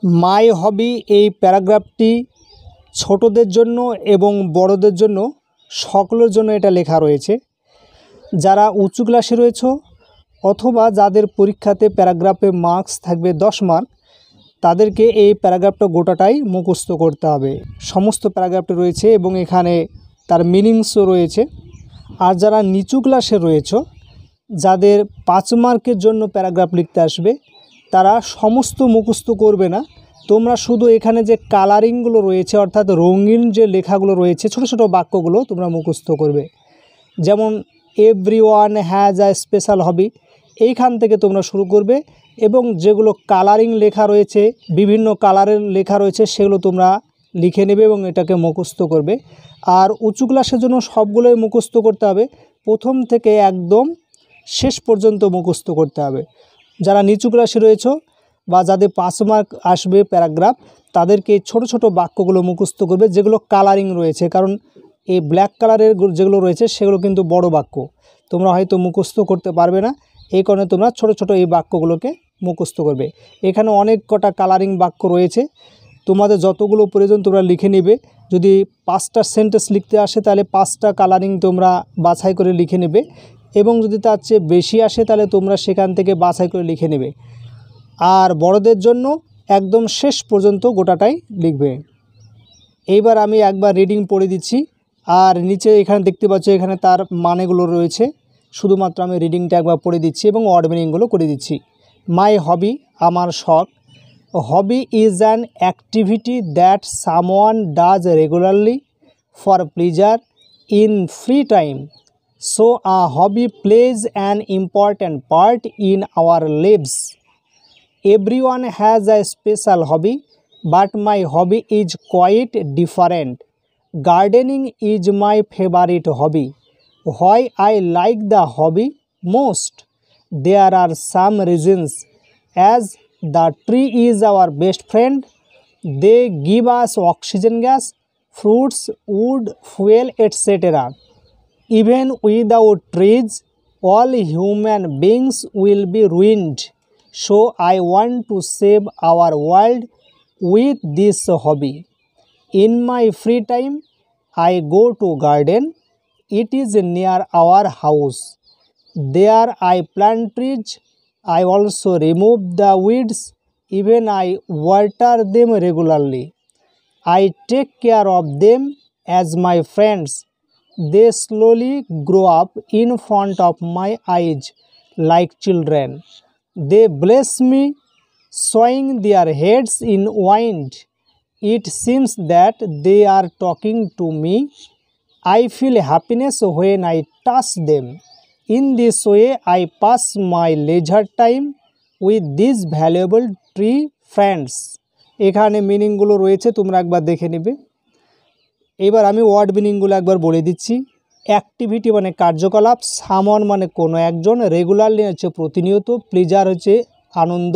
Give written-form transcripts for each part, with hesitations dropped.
মাই হবি এই প্যারাগ্রাফটি ছোটদের জন্য এবং বড়দের জন্য সকলের জন্য এটা লেখা রয়েছে। যারা উঁচু ক্লাসে রয়েছে অথবা যাদের পরীক্ষাতে প্যারাগ্রাফে মার্কস থাকবে 10 মার্ক, তাদেরকে এই প্যারাগ্রাফটা গোটাটাই মুখস্থ করতে হবে। সমস্ত প্যারাগ্রাফটি রয়েছে এবং এখানে তার মিনিংসও রয়েছে। আর যারা নিচু ক্লাসে রয়েছে, যাদের 5 মার্কের জন্য প্যারাগ্রাফ লিখতে আসবে, তারা সমস্ত মুখস্থ করবে না। তোমরা শুধু এখানে যে কালারিংগুলো রয়েছে অর্থাৎ রঙিন যে লেখাগুলো রয়েছে, ছোট ছোট বাক্যগুলো তোমরা মুখস্থ করবে। যেমন এভরিওয়ান হ্যাজ আ স্পেশাল হবি, এইখান থেকে তোমরা শুরু করবে এবং যেগুলো কালারিং লেখা রয়েছে, বিভিন্ন কালারের লেখা রয়েছে, সেগুলো তোমরা লিখে নেবে এবং এটাকে মুখস্থ করবে। আর উঁচু ক্লাসের জন্য সবগুলোই মুখস্থ করতে হবে, প্রথম থেকে একদম শেষ পর্যন্ত মুখস্থ করতে হবে। যারা নিচু ক্লাসে রয়েছে বা যাদের 5 মার্ক আসবে প্যারাগ্রাফ, তাদেরকে ছোট ছোট বাক্যগুলো মুখস্থ করবে যেগুলো কালারিং রয়েছে। কারণ এই ব্ল্যাক কালারের যেগুলো রয়েছে সেগুলো কিন্তু বড় বাক্য, তোমরা হয়তো মুখস্থ করতে পারবে না। এই কারণে তোমরা ছোট ছোট এই বাক্যগুলোকে মুখস্থ করবে। এখানে অনেক কটা কালারিং বাক্য রয়েছে, তোমাদের যতগুলো প্রয়োজন তোমরা লিখে নেবে। যদি 5টা সেন্টেন্স লিখতে আসে তাহলে 5টা কালারিং তোমরা বাছাই করে লিখে নেবে, এবং যদি তার চেয়ে বেশি আসে তাহলে তোমরা সেখান থেকে বাছাই করে লিখে নেবে। আর বড়দের জন্য একদম শেষ পর্যন্ত গোটাটাই লিখবে। এইবার আমি একবার রিডিং পড়ে দিচ্ছি, আর নিচে এখানে দেখতে পাচ্ছ এখানে তার মানেগুলো রয়েছে। শুধুমাত্র আমি রিডিংটা একবার পড়ে দিচ্ছি এবং ওয়ার্ড মিনিংগুলো করে দিচ্ছি। মাই হবি, আমার শখ। Hobby is an activity that someone does regularly for pleasure in free time. So a hobby plays an important part in our lives. Everyone has a special hobby, but my hobby is quite different. Gardening is my favorite hobby. Why I like the hobby most? There are some reasons. As the tree is our best friend, they give us oxygen gas, fruits, wood, fuel, etc. Even without trees, all human beings will be ruined. So I want to save our world with this hobby. In my free time, I go to garden. It is near our house. There I plant trees. I also remove the weeds. Even I water them regularly. I take care of them as my friends. They slowly grow up in front of my eyes like children. They bless me, swaying their heads in wind. It seems that they are talking to me. I feel happiness when I touch them. In this way, I pass my leisure time with these valuable tree friends. এখানে মিনিংগুলো রয়েছে, তোমরা একবার দেখে নেবে। এবার আমি word মিনিংগুলো একবার বলে দিচ্ছি। অ্যাক্টিভিটি মানে কার্যকলাপ, সামন মানে কোনো একজন, রেগুলারলি হচ্ছে প্রতিনিয়ত, প্লেজার হচ্ছে আনন্দ,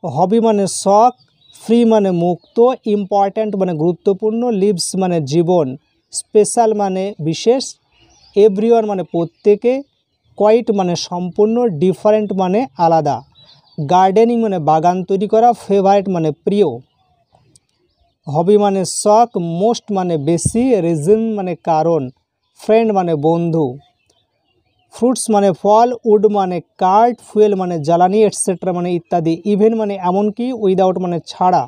হবি মানে শখ, ফ্রি মানে মুক্ত, ইম্পর্ট্যান্ট মানে গুরুত্বপূর্ণ, লিভস মানে জীবন, স্পেশাল মানে বিশেষ, এভরিওয়ান মানে প্রত্যেকে, কোয়াইট মানে সম্পূর্ণ, ডিফারেন্ট মানে আলাদা, গার্ডেনিং মানে বাগান তৈরি করা, ফেভারিট মানে প্রিয়, হবি মানে শখ, মোস্ট মানে বেশি, রিজন মানে কারণ, ফ্রেন্ড মানে বন্ধু, ফ্রুটস মানে ফল, উড মানে কাঠ, ফুয়েল মানে জ্বালানি, এটসেট্রা মানে ইত্যাদি, ইভেন মানে এমনকি, উইদাউট মানে ছাড়া,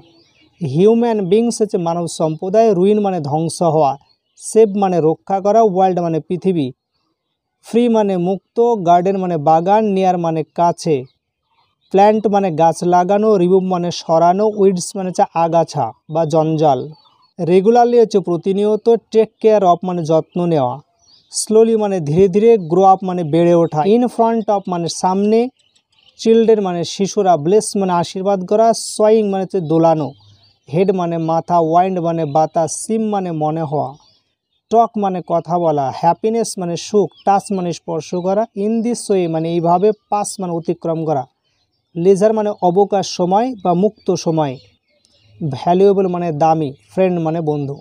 হিউম্যান বিংস হচ্ছে মানব সম্প্রদায়, রুইন মানে ধ্বংস হওয়া, সেভ মানে রক্ষা করা, ওয়ার্ল্ড মানে পৃথিবী, ফ্রি মানে মুক্ত, গার্ডেন মানে বাগান, নিয়ার মানে কাছে, প্ল্যান্ট মানে গাছ লাগানো, রিমুভ মানে সরানো, উইডস মানে হচ্ছে আগাছা বা জঞ্জাল, রেগুলারলি হচ্ছে প্রতিনিয়ত, টেক কেয়ার অফ মানে যত্ন নেওয়া, স্লোলি মানে ধীরে ধীরে, গ্রো আপ মানে বেড়ে ওঠা, ইন ফ্রন্ট অফ মানে সামনে, চিলড্রেন মানে শিশুরা, ব্লেস মানে আশীর্বাদ করা, সোয়িং মানে হচ্ছে দোলানো, হেড মানে মাথা, ওয়াইন্ড মানে বাতাস, সিম মানে মনে হওয়া, টক মানে কথা বলা, হ্যাপিনেস মানে সুখ, টাচ মানে স্পর্শ করা, ইন দিস ওয়ে মানে এইভাবে, পাস মানে অতিক্রম করা, লেজার মানে অবকাশ সময় বা মুক্ত সময়, ভ্যালুয়েবল মানে দামি, ফ্রেন্ড মানে বন্ধু।